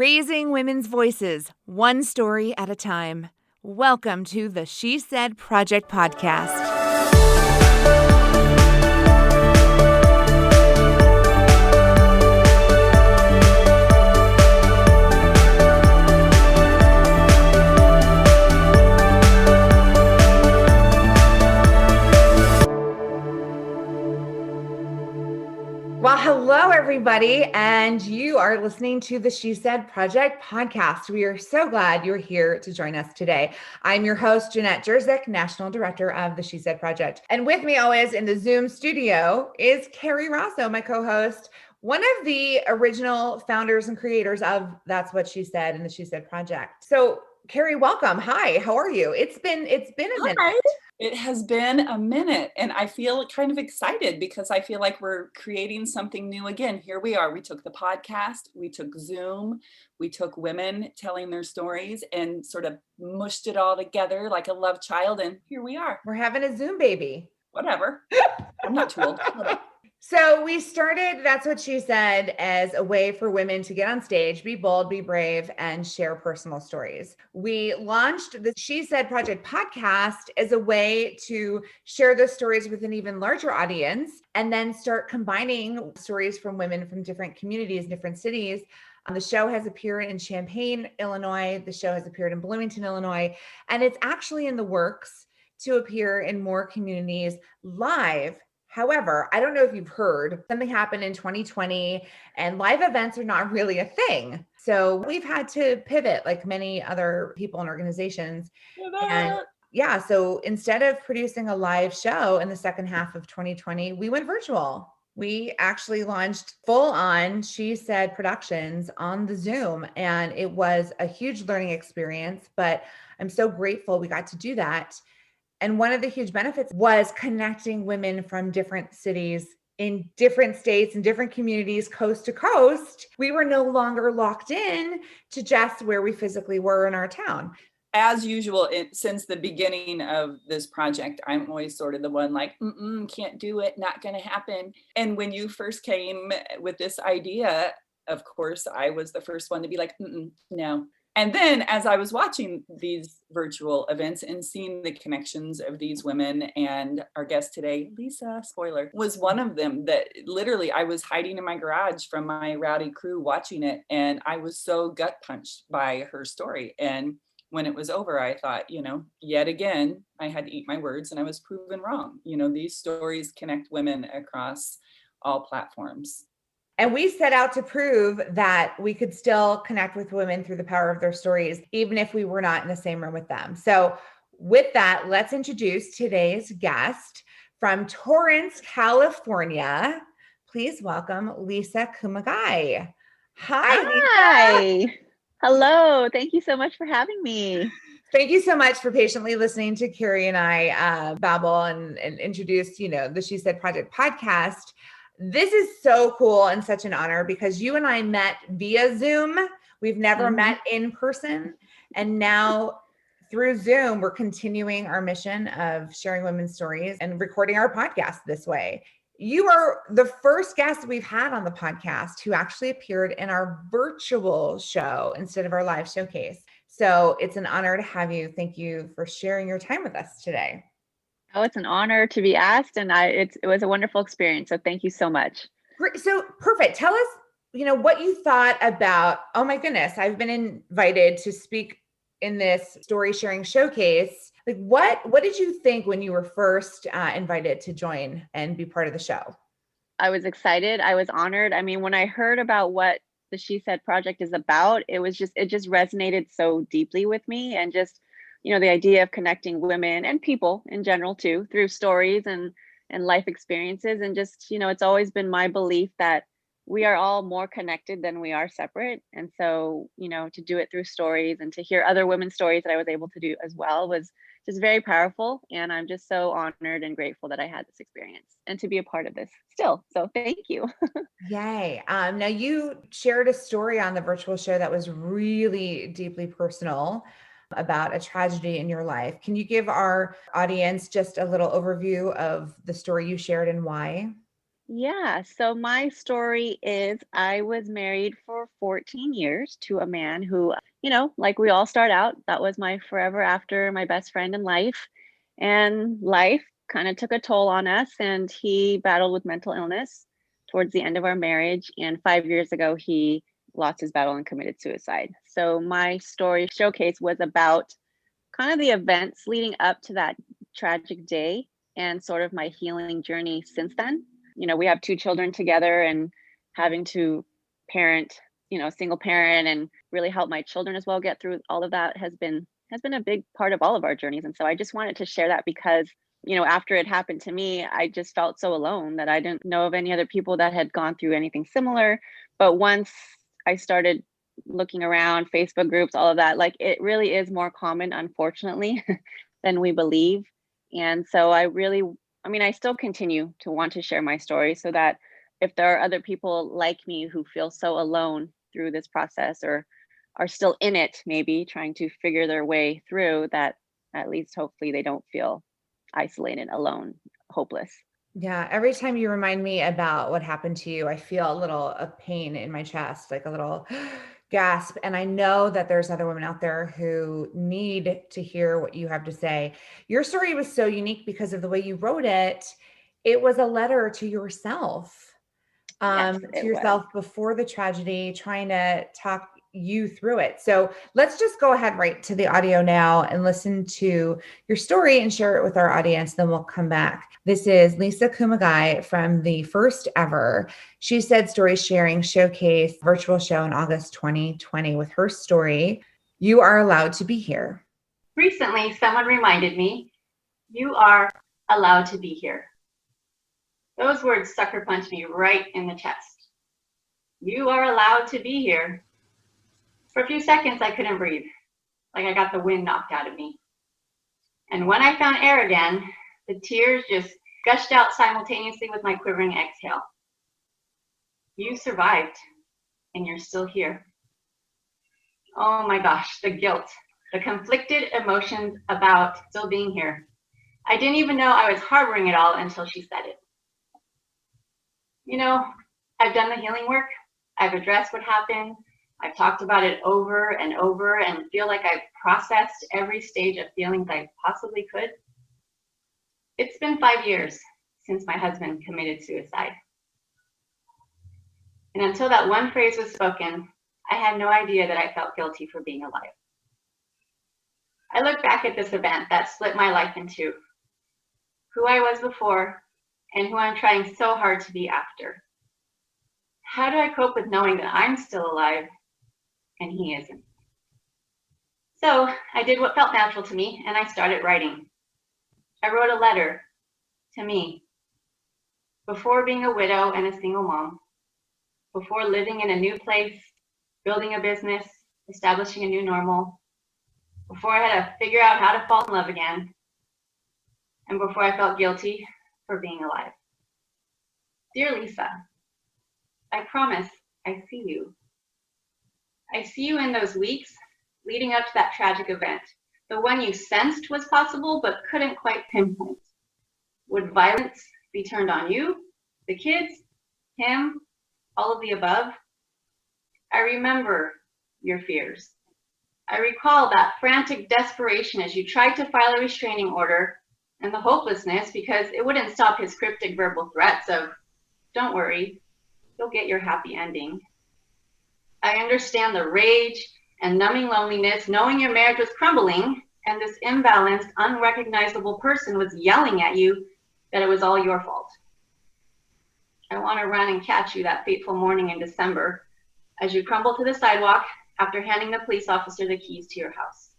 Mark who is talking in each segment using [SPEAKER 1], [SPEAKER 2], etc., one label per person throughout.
[SPEAKER 1] Raising women's voices, one story at a time. Welcome to the She Said Project podcast. Well, hello, everybody, and you are listening to the She Said Project podcast. We are so glad you're here to join us today. I'm your host, Jeanette Jerzyk, National Director of the She Said Project. And with me always in the Zoom studio is Carrie Rosso, my co-host, one of the original founders and creators of That's What She Said and the She Said Project. So Carrie, welcome. Hi, how are you? It's been a minute.
[SPEAKER 2] Hi. It has been a minute and I feel kind of excited because I feel like we're creating something new again. Here we are. We took the podcast, we took Zoom, we took women telling their stories and sort of mushed it all together like a love child. And here we are.
[SPEAKER 1] We're having a Zoom baby.
[SPEAKER 2] Whatever. I'm not too old.
[SPEAKER 1] So we started That's What She Said as a way for women to get on stage, be bold, be brave, and share personal stories. We launched the She Said Project podcast as a way to share those stories with an even larger audience and then start combining stories from women from different communities, different cities. The show has appeared in Champaign, Illinois. The show has appeared in Bloomington, Illinois, and it's actually in the works to appear in more communities live. However, I don't know if you've heard, something happened in 2020 and live events are not really a thing. So we've had to pivot like many other people and organizations. And yeah, so instead of producing a live show in the second half of 2020, we went virtual. We actually launched full on She Said Productions on the Zoom, and it was a huge learning experience, but I'm so grateful we got to do that. And one of the huge benefits was connecting women from different cities in different states and different communities, coast to coast. We were no longer locked in to just where we physically were in our town.
[SPEAKER 2] As usual, since the beginning of this project, I'm always sort of the one like, can't do it, not going to happen. And when you first came with this idea, of course, I was the first one to be like, no. And then as I was watching these virtual events and seeing the connections of these women, and our guest today, Lisa, spoiler, was one of them that literally I was hiding in my garage from my rowdy crew watching it. And I was so gut punched by her story. And when it was over, I thought, yet again, I had to eat my words and I was proven wrong. These stories connect women across all platforms.
[SPEAKER 1] And we set out to prove that we could still connect with women through the power of their stories, even if we were not in the same room with them. So with that, let's introduce today's guest from Torrance, California. Please welcome Lisa Kumagai. Hi, Lisa.
[SPEAKER 3] Hello. Thank you so much for having me.
[SPEAKER 1] Thank you so much for patiently listening to Carrie and I babble and introduce, the She Said Project podcast. This is so cool and such an honor because you and I met via Zoom. We've never met in person. And now through Zoom, we're continuing our mission of sharing women's stories and recording our podcast this way. You are the first guest we've had on the podcast who actually appeared in our virtual show instead of our live showcase. So it's an honor to have you. Thank you for sharing your time with us today.
[SPEAKER 3] Oh, it's an honor to be asked, and it was a wonderful experience. So thank you so much.
[SPEAKER 1] So perfect. Tell us, what you thought about, oh my goodness, I've been invited to speak in this story sharing showcase. Like what did you think when you were first invited to join and be part of the show?
[SPEAKER 3] I was excited. I was honored. I mean, when I heard about what the She Said Project is about, it just resonated so deeply with me, and just the idea of connecting women and people in general too, through stories and life experiences. And just, it's always been my belief that we are all more connected than we are separate. And so, to do it through stories and to hear other women's stories that I was able to do as well was just very powerful. And I'm just so honored and grateful that I had this experience and to be a part of this still. So thank you.
[SPEAKER 1] Yay. Now you shared a story on the virtual show that was really deeply personal about a tragedy in your life. Can you give our audience just a little overview of the story you shared and why?
[SPEAKER 3] Yeah, so my story is I was married for 14 years to a man who, like we all start out, that was my forever after, my best friend in life. And life kind of took a toll on us, and he battled with mental illness towards the end of our marriage. And 5 years ago, he lost his battle and committed suicide. So my story showcase was about kind of the events leading up to that tragic day and sort of my healing journey since then. We have two children together, and having to parent, single parent, and really help my children as well get through all of that has been a big part of all of our journeys. And so I just wanted to share that because, after it happened to me, I just felt so alone that I didn't know of any other people that had gone through anything similar. But once I started looking around, Facebook groups, all of that, like it really is more common, unfortunately, than we believe. And so I still continue to want to share my story so that if there are other people like me who feel so alone through this process, or are still in it, maybe trying to figure their way through, that at least hopefully they don't feel isolated, alone, hopeless.
[SPEAKER 1] Yeah, every time you remind me about what happened to you, I feel a pain in my chest, like a little gasp. And I know that there's other women out there who need to hear what you have to say. Your story was so unique because of the way you wrote it. It was a letter to yourself,
[SPEAKER 3] Yes,
[SPEAKER 1] to
[SPEAKER 3] it was.
[SPEAKER 1] yourself before the tragedy, trying to talk you through it. So let's just go ahead right to the audio now and listen to your story and share it with our audience. Then we'll come back. This is Lisa Kumagai from the first ever She Said Story Sharing Showcase virtual show in August 2020 with her story, You Are Allowed to Be Here.
[SPEAKER 4] Recently, someone reminded me, you are allowed to be here. Those words sucker punched me right in the chest. You are allowed to be here. For a few seconds, I couldn't breathe, like I got the wind knocked out of me. And when I found air again, the tears just gushed out simultaneously with my quivering exhale. You survived, and you're still here. Oh my gosh, the guilt, the conflicted emotions about still being here. I didn't even know I was harboring it all until she said it. I've done the healing work. I've addressed what happened. I've talked about it over and over and feel like I've processed every stage of feelings I possibly could. It's been 5 years since my husband committed suicide. And until that one phrase was spoken, I had no idea that I felt guilty for being alive. I look back at this event that split my life in two, who I was before and who I'm trying so hard to be after. How do I cope with knowing that I'm still alive and he isn't? So I did what felt natural to me, and I started writing. I wrote a letter to me before being a widow and a single mom, before living in a new place, building a business, establishing a new normal, before I had to figure out how to fall in love again, and before I felt guilty for being alive. Dear Lisa, I promise I see you. I see you in those weeks leading up to that tragic event, the one you sensed was possible but couldn't quite pinpoint. Would violence be turned on you, the kids, him, all of the above? I remember your fears. I recall that frantic desperation as you tried to file a restraining order, and the hopelessness because it wouldn't stop his cryptic verbal threats of, don't worry, you'll get your happy ending. I understand the rage and numbing loneliness, knowing your marriage was crumbling and this imbalanced, unrecognizable person was yelling at you that it was all your fault. I want to run and catch you that fateful morning in December as you crumble to the sidewalk after handing the police officer the keys to your house,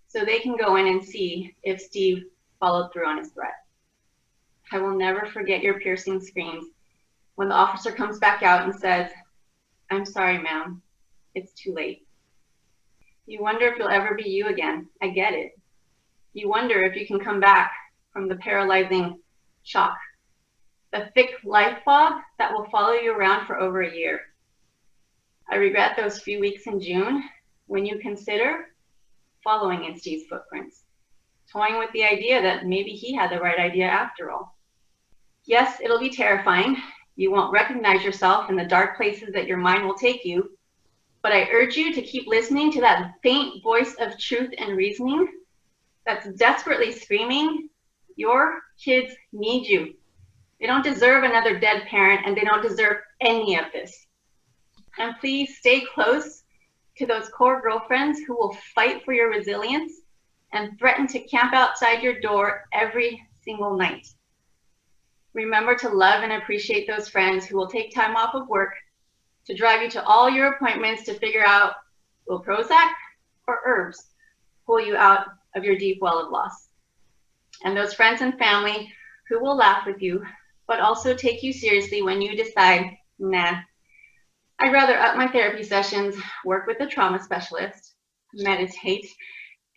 [SPEAKER 4] so they can go in and see if Steve followed through on his threat. I will never forget your piercing screams when the officer comes back out and says, I'm sorry, ma'am, it's too late. You wonder if you'll ever be you again. I get it. You wonder if you can come back from the paralyzing shock, the thick life fog that will follow you around for over a year. I regret those few weeks in June when you consider following in Steve's footprints, toying with the idea that maybe he had the right idea after all. Yes, it'll be terrifying. You won't recognize yourself in the dark places that your mind will take you. But I urge you to keep listening to that faint voice of truth and reasoning that's desperately screaming, your kids need you. They don't deserve another dead parent, and they don't deserve any of this. And please stay close to those core girlfriends who will fight for your resilience and threaten to camp outside your door every single night. Remember to love and appreciate those friends who will take time off of work to drive you to all your appointments to figure out, will Prozac or herbs pull you out of your deep well of loss? And those friends and family who will laugh with you, but also take you seriously when you decide, nah, I'd rather up my therapy sessions, work with a trauma specialist, meditate,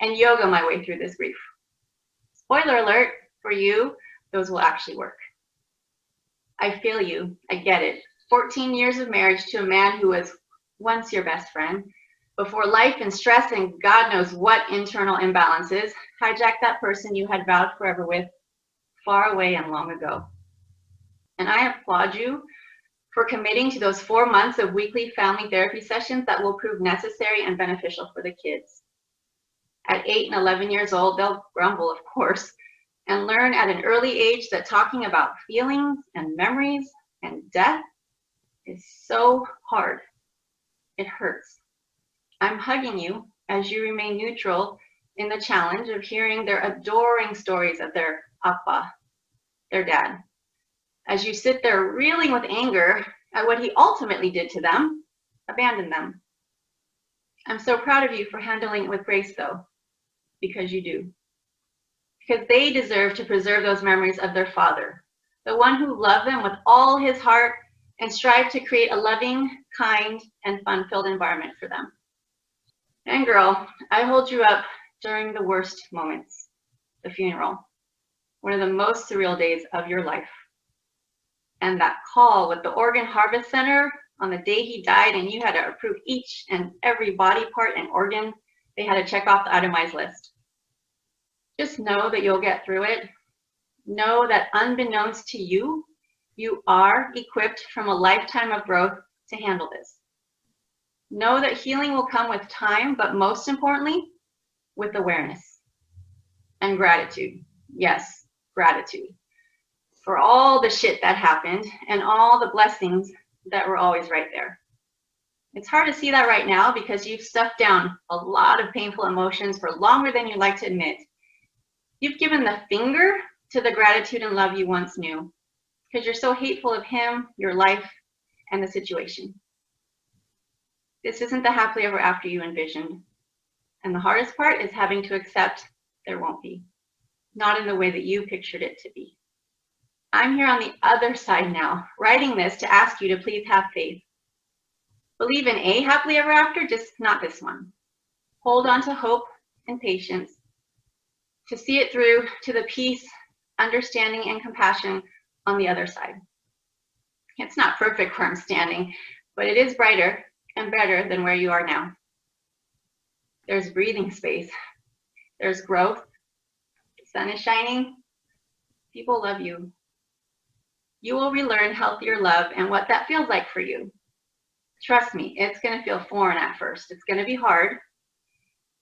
[SPEAKER 4] and yoga my way through this grief. Spoiler alert, for you, those will actually work. I feel you, I get it. 14 years of marriage to a man who was once your best friend, before life and stress and God knows what internal imbalances hijacked that person you had vowed forever with far away and long ago. And I applaud you for committing to those 4 months of weekly family therapy sessions that will prove necessary and beneficial for the kids. At 8 and 11 years old, they'll grumble, of course, and learn at an early age that talking about feelings and memories and death is so hard. It hurts. I'm hugging you as you remain neutral in the challenge of hearing their adoring stories of their appa, their dad. As you sit there reeling with anger at what he ultimately did to them, abandon them. I'm so proud of you for handling it with grace, though, because you do. Because they deserve to preserve those memories of their father, the one who loved them with all his heart and strived to create a loving, kind, and fun-filled environment for them. And girl, I hold you up during the worst moments, the funeral, one of the most surreal days of your life. And that call with the Organ Harvest Center on the day he died, and you had to approve each and every body part and organ they had to check off the itemized list. Just know that you'll get through it. Know that unbeknownst to you, you are equipped from a lifetime of growth to handle this. Know that healing will come with time, but most importantly, with awareness and gratitude. Yes, gratitude for all the shit that happened and all the blessings that were always right there. It's hard to see that right now because you've stuffed down a lot of painful emotions for longer than you'd like to admit. You've given the finger to the gratitude and love you once knew because you're so hateful of him, your life, and the situation. This isn't the happily ever after you envisioned. And the hardest part is having to accept there won't be, not in the way that you pictured it to be. I'm here on the other side now, writing this to ask you to please have faith. Believe in a happily ever after, just not this one. Hold on to hope and patience to see it through to the peace, understanding, and compassion on the other side. It's not perfect where I'm standing, but it is brighter and better than where you are now. There's breathing space. There's growth. The sun is shining. People love you. You will relearn healthier love and what that feels like for you. Trust me, it's going to feel foreign at first. It's going to be hard.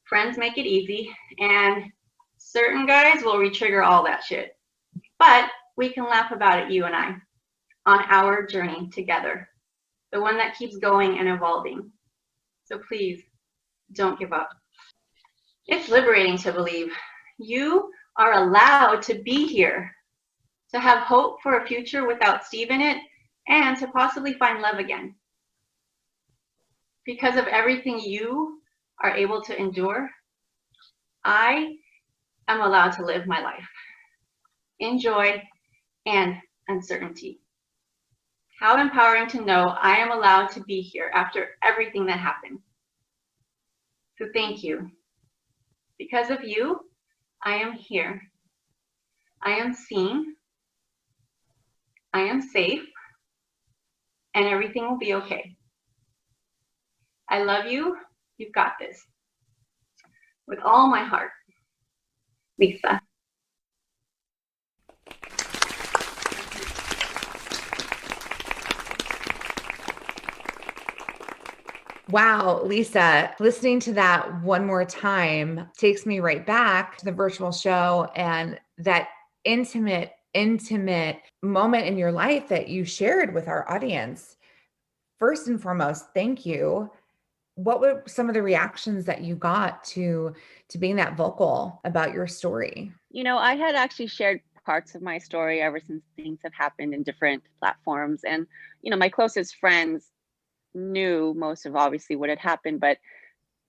[SPEAKER 4] Friends make it easy, and certain guys will re-trigger all that shit. But we can laugh about it, you and I, on our journey together, the one that keeps going and evolving. So please, don't give up. It's liberating to believe you are allowed to be here, to have hope for a future without Steve in it, and to possibly find love again. Because of everything you are able to endure, I am allowed to live my life in joy and uncertainty. How empowering to know I am allowed to be here after everything that happened. So thank you. Because of you, I am here. I am seen. I am safe. And everything will be okay. I love you. You've got this. With all my heart. Lisa.
[SPEAKER 1] Wow, Lisa, listening to that one more time takes me right back to the virtual show and that intimate moment in your life that you shared with our audience. First and foremost, thank you. What were some of the reactions that you got to being that vocal about your story?
[SPEAKER 3] I had actually shared parts of my story ever since things have happened in different platforms. And, my closest friends knew most of obviously what had happened, but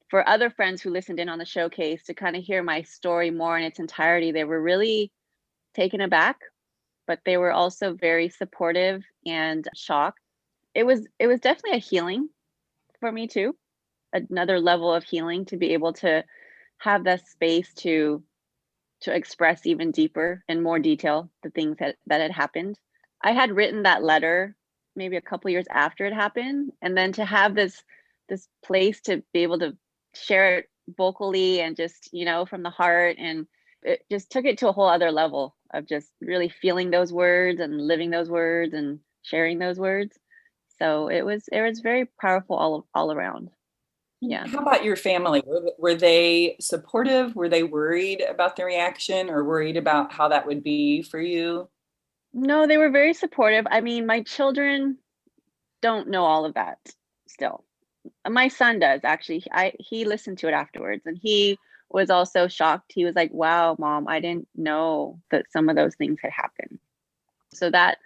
[SPEAKER 3] for other friends who listened in on the showcase to kind of hear my story more in its entirety, they were really taken aback, but they were also very supportive and shocked. It was definitely a healing for me too, another level of healing to be able to have that space to express even deeper and more detail the things that had happened. I had written that letter maybe a couple years after it happened, and then to have this place to be able to share it vocally and just from the heart, and it just took it to a whole other level of just really feeling those words and living those words and sharing those words. So it was very powerful all around. Yeah.
[SPEAKER 2] How about your family? Were they supportive? Were they worried about the reaction or worried about how that would be for you?
[SPEAKER 3] No, they were very supportive. I mean, my children don't know all of that still. My son does actually. He listened to it afterwards and he was also shocked. He was like, "Wow, mom, I didn't know that some of those things had happened." So that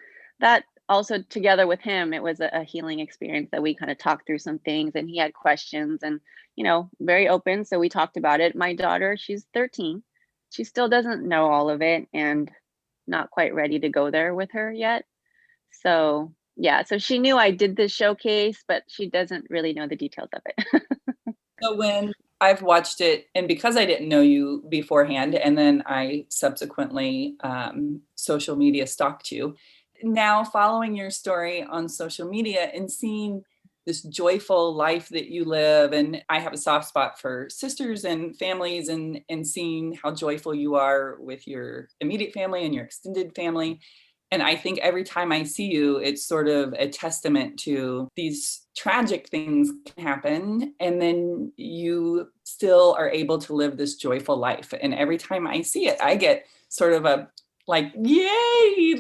[SPEAKER 3] also together with him, it was a healing experience that we kind of talked through some things and he had questions and, very open. So we talked about it. My daughter, she's 13. She still doesn't know all of it and not quite ready to go there with her yet. So yeah, so she knew I did this showcase, but she doesn't really know the details of it.
[SPEAKER 2] So when I've watched it, and because I didn't know you beforehand, and then I subsequently social media stalked you, now following your story on social media and seeing this joyful life that you live, and I have a soft spot for sisters and families, and seeing how joyful you are with your immediate family and your extended family. And I think every time I see you, it's sort of a testament to these tragic things can happen. And then you still are able to live this joyful life. And every time I see it, I get sort of a yay, you,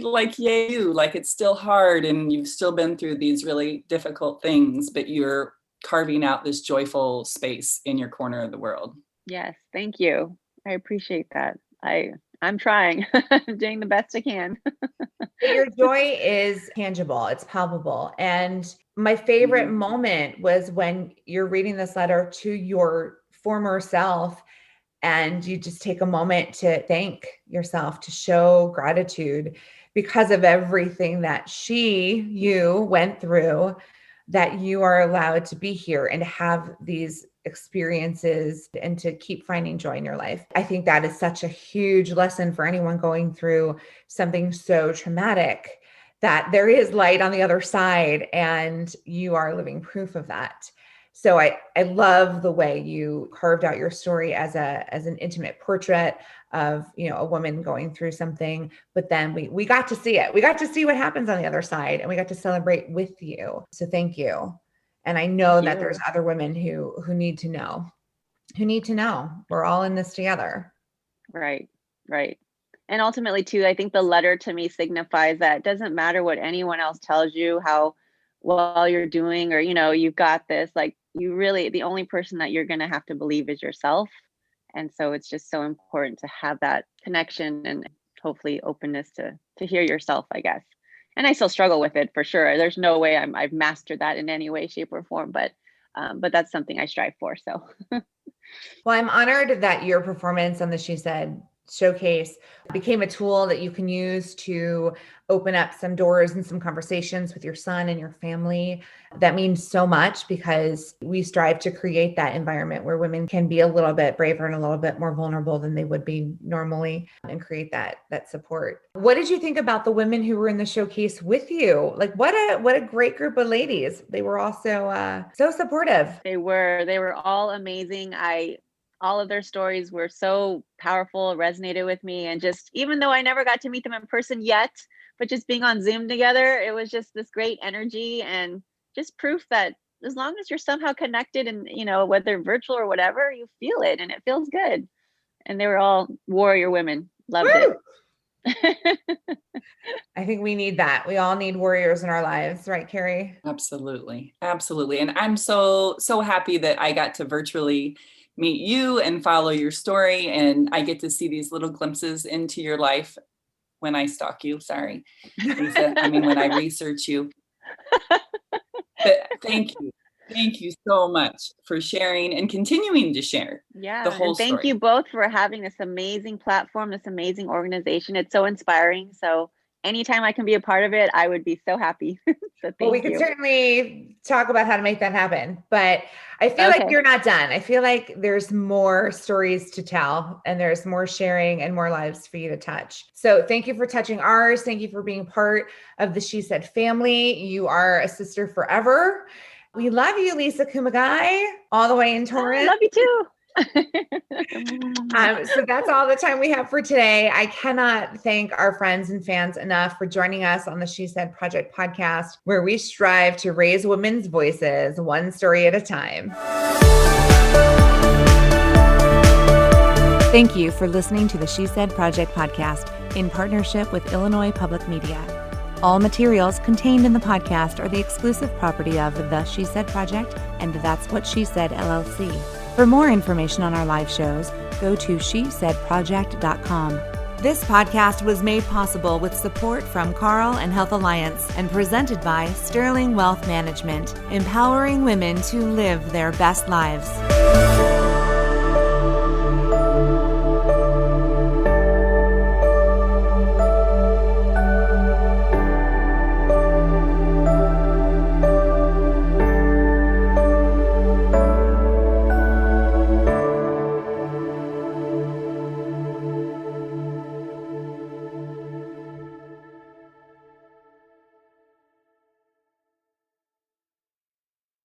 [SPEAKER 2] like it's still hard and you've still been through these really difficult things, but you're carving out this joyful space in your corner of the world.
[SPEAKER 3] Yes, thank you. I appreciate that. I'm trying. I'm doing the best I can.
[SPEAKER 1] Your joy is tangible, it's palpable. And my favorite moment was when you're reading this letter to your former self and you just take a moment to thank yourself, to show gratitude because of everything that you went through, that you are allowed to be here and have these experiences and to keep finding joy in your life. I think that is such a huge lesson for anyone going through something so traumatic, that there is light on the other side and you are living proof of that. So I love the way you carved out your story as an intimate portrait of, a woman going through something, but then we got to see it. We got to see what happens on the other side and we got to celebrate with you. So thank you. And I know that there's other women who need to know, we're all in this together.
[SPEAKER 3] Right. And ultimately too, I think the letter to me signifies that it doesn't matter what anyone else tells you, how well you're doing, or, you've got this, like you really, the only person that you're going to have to believe is yourself. And so it's just so important to have that connection and hopefully openness to hear yourself, I guess. And I still struggle with it for sure. There's no way I've mastered that in any way, shape, or form, but that's something I strive for. So.
[SPEAKER 1] Well, I'm honored that your performance on the She Said showcase became a tool that you can use to open up some doors and some conversations with your son and your family. That means so much because we strive to create that environment where women can be a little bit braver and a little bit more vulnerable than they would be normally and create that support. What did you think about the women who were in the showcase with you? Like what a great group of ladies. They were also so supportive.
[SPEAKER 3] They were all amazing. All of their stories were so powerful, resonated with me. And just, even though I never got to meet them in person yet, but just being on Zoom together, it was just this great energy and just proof that as long as you're somehow connected and, whether virtual or whatever, you feel it and it feels good. And they were all warrior women. Loved
[SPEAKER 1] Woo!
[SPEAKER 3] it.
[SPEAKER 1] I think we need that. We all need warriors in our lives, right, Carrie?
[SPEAKER 2] Absolutely. Absolutely. And I'm so happy that I got to virtually meet you and follow your story. And I get to see these little glimpses into your life when I stalk you. Sorry, Lisa. When I research you. But thank you. Thank you so much for sharing and continuing to share the whole
[SPEAKER 3] and thank
[SPEAKER 2] story.
[SPEAKER 3] you both for having this amazing platform, this amazing organization. It's so inspiring. So anytime I can be a part of it, I would be so happy. So
[SPEAKER 1] Well, we
[SPEAKER 3] thank
[SPEAKER 1] can
[SPEAKER 3] you.
[SPEAKER 1] certainly talk about how to make that happen, but I feel like you're not done. I feel like there's more stories to tell and there's more sharing and more lives for you to touch. So thank you for touching ours. Thank you for being part of the She Said family. You are a sister forever. We love you, Lisa Kumagai, all the way in Torrance.
[SPEAKER 3] I love you too.
[SPEAKER 1] So that's all the time we have for today. I cannot thank our friends and fans enough for joining us on the She Said Project podcast, where we strive to raise women's voices one story at a time. Thank you for listening to the She Said Project podcast in partnership with Illinois Public Media. All materials contained in the podcast are the exclusive property of the She Said Project and That's What She Said, LLC. For more information on our live shows, go to shesaidproject.com. This podcast was made possible with support from Carl and Health Alliance and presented by Sterling Wealth Management, empowering women to live their best lives.